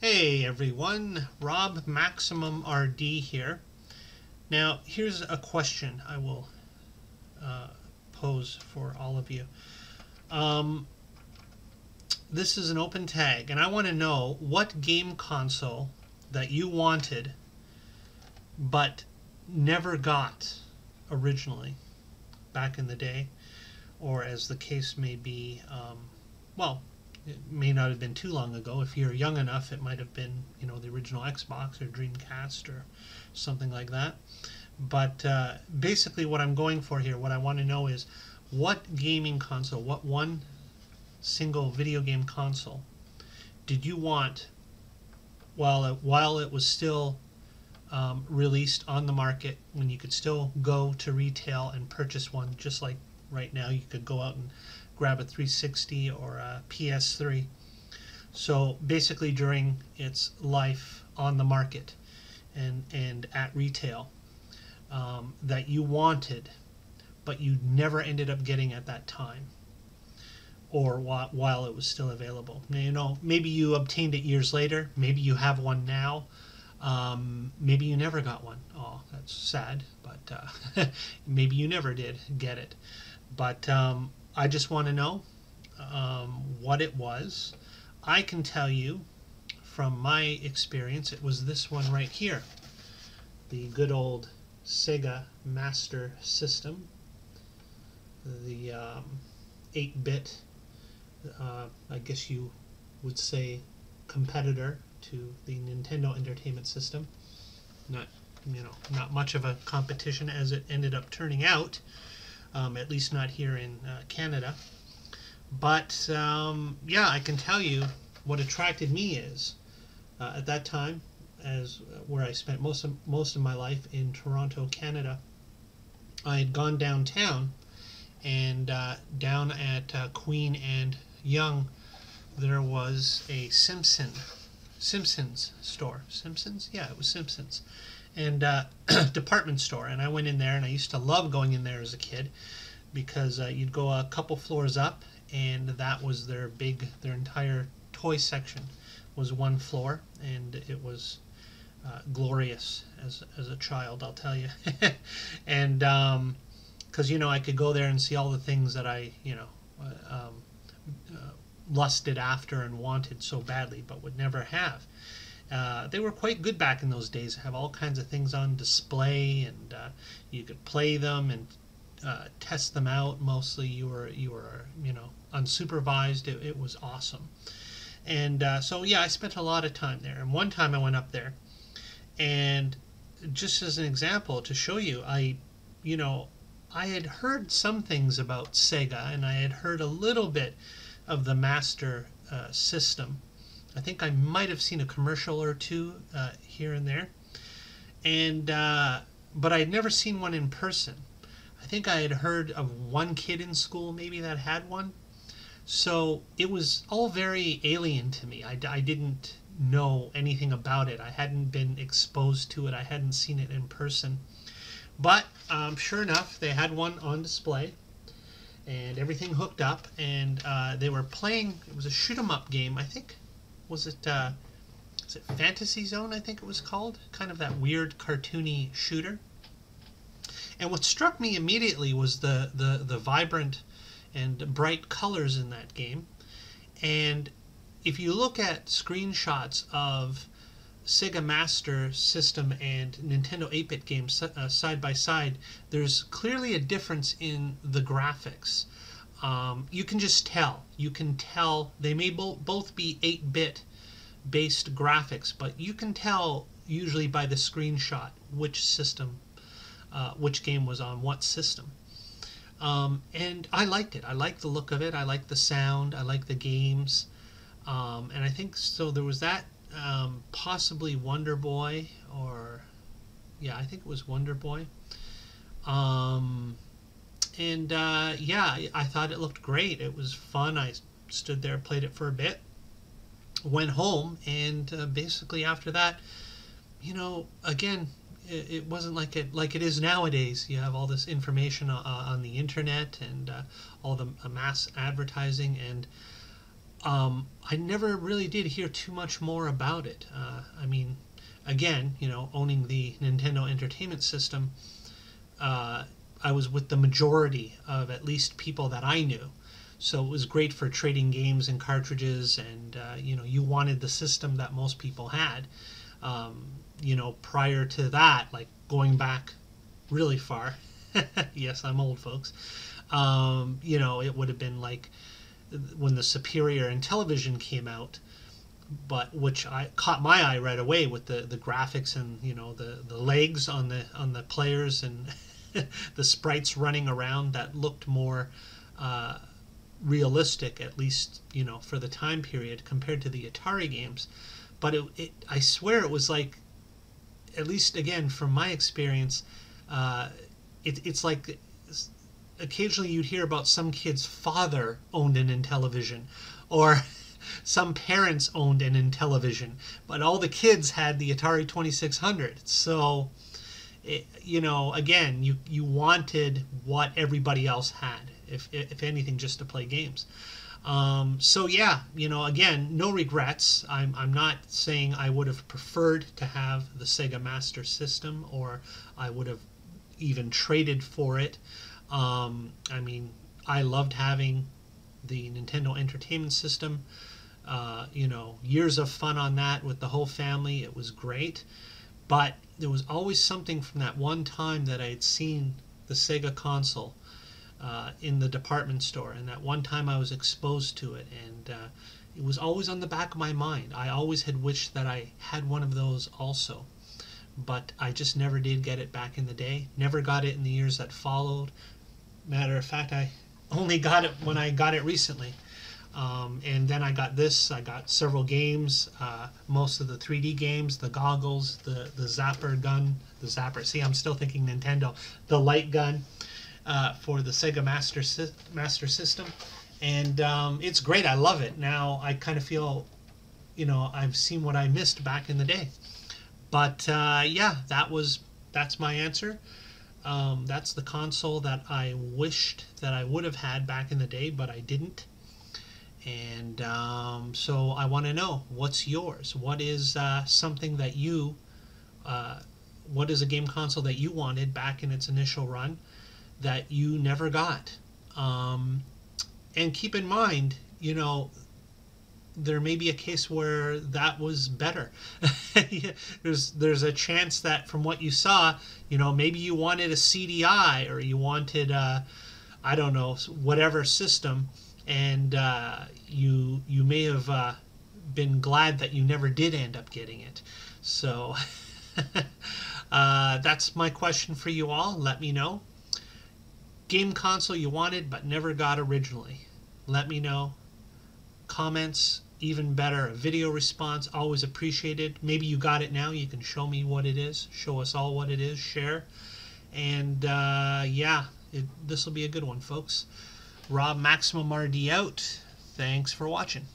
Hey everyone, Rob MaximumRD here. Now here's a question I will pose for all of you. This is an open tag and I want to know what game console that you wanted but never got originally back in the day, or as the case may be, well, it may not have been too long ago. If you're young enough, it might have been, the original Xbox or Dreamcast or something like that. But basically what I'm going for here, what I want to know is what gaming console, what one single video game console did you want while it was still released on the market, when you could still go to retail and purchase one, just like right now you could go out and grab a 360 or a PS3. So basically during its life on the market and at retail, that you wanted but you never ended up getting at that time, or while it was still available. Now, maybe you obtained it years later, maybe you have one now, maybe you never got one. Oh, that's sad, but maybe you never did get it. But I just want to know what it was. I can tell you from my experience, it was this one right here, the good old Sega Master System, the 8-bit, I guess you would say, competitor to the Nintendo Entertainment System. Not much of a competition as it ended up turning out, at least not here in Canada. But yeah, I can tell you what attracted me is at that time, as where I spent most of my life in Toronto, Canada. I had gone downtown, and down at Queen and Yonge there was a Simpsons store. Simpsons? Yeah, it was Simpsons. And department store. And I went in there, and I used to love going in there as a kid, because you'd go a couple floors up, and that was their entire toy section was one floor, and it was glorious as a child, I'll tell you. And because I could go there and see all the things that I lusted after and wanted so badly but would never have. They were quite good back in those days. Have all kinds of things on display, and you could play them and test them out. Mostly you were unsupervised. It was awesome. And so yeah, I spent a lot of time there. And one time I went up there, and just as an example to show you, I had heard some things about Sega, and I had heard a little bit of the Master System. I think I might have seen a commercial or two here and there, and but I had never seen one in person. I think I had heard of one kid in school maybe that had one, so it was all very alien to me. I didn't know anything about it. I hadn't been exposed to it. I hadn't seen it in person. But sure enough, they had one on display, and everything hooked up, and they were playing. It was a shoot 'em up game, I think. Was it Fantasy Zone, I think it was called? Kind of that weird cartoony shooter. And what struck me immediately was the vibrant and bright colors in that game. And if you look at screenshots of Sega Master System and Nintendo 8-bit games side by side, there's clearly a difference in the graphics. You can just tell. You can tell they may both be 8-bit based graphics, but you can tell usually by the screenshot which system, which game was on what system. And I liked it. I liked the look of it. I liked the sound. I liked the games. And I think so. There was that. Possibly Wonder Boy, or yeah, I think it was Wonder Boy. And yeah, I thought it looked great. It was fun. I stood there, played it for a bit, went home, and basically after that, again, it wasn't like it is nowadays. You have all this information on the internet, and all the mass advertising, and I never really did hear too much more about it. I mean, again, owning the Nintendo Entertainment System, I was with the majority of at least people that I knew. So it was great for trading games and cartridges, and you wanted the system that most people had. Prior to that, like going back really far, yes, I'm old, folks. It would have been like when the Superior Intellivision came out, but which I caught my eye right away with the graphics and the legs on the players and the sprites running around that looked more realistic, at least for the time period compared to the Atari games. But I swear it was like, at least again from my experience, it's like occasionally you'd hear about some kid's father owned an Intellivision, or some parents owned an Intellivision, but all the kids had the Atari 2600. So, again, you wanted what everybody else had, if anything, just to play games. So yeah, again, no regrets. I'm not saying I would have preferred to have the Sega Master System, or I would have even traded for it. I mean, I loved having the Nintendo Entertainment System. Years of fun on that with the whole family. It was great. But there was always something from that one time that I had seen the Sega console in the department store, and that one time I was exposed to it, and it was always on the back of my mind. I always had wished that I had one of those also, but I just never did get it back in the day. Never got it in the years that followed. Matter of fact, I only got it when I got it recently. And then I got this. I got several games, most of the 3D games, the goggles, the zapper gun, the zapper. See, I'm still thinking Nintendo. The light gun for the Sega Master System. And it's great. I love it. Now I kind of feel, I've seen what I missed back in the day. But yeah, that's my answer. That's the console that I wished that I would have had back in the day, but I didn't. And so I want to know, what's yours? What is something that what is a game console that you wanted back in its initial run that you never got? And keep in mind, there may be a case where that was better. There's a chance that from what you saw, maybe you wanted a CDI, or you wanted I don't know, whatever system, and you may have been glad that you never did end up getting it. So that's my question for you all. Let me know. Game console you wanted but never got originally. Let me know. Comments, even better. A video response, always appreciated. Maybe you got it now. You can show me what it is. Show us all what it is. Share. And yeah, this will be a good one, folks. Rob MaximumRD out. Thanks for watching.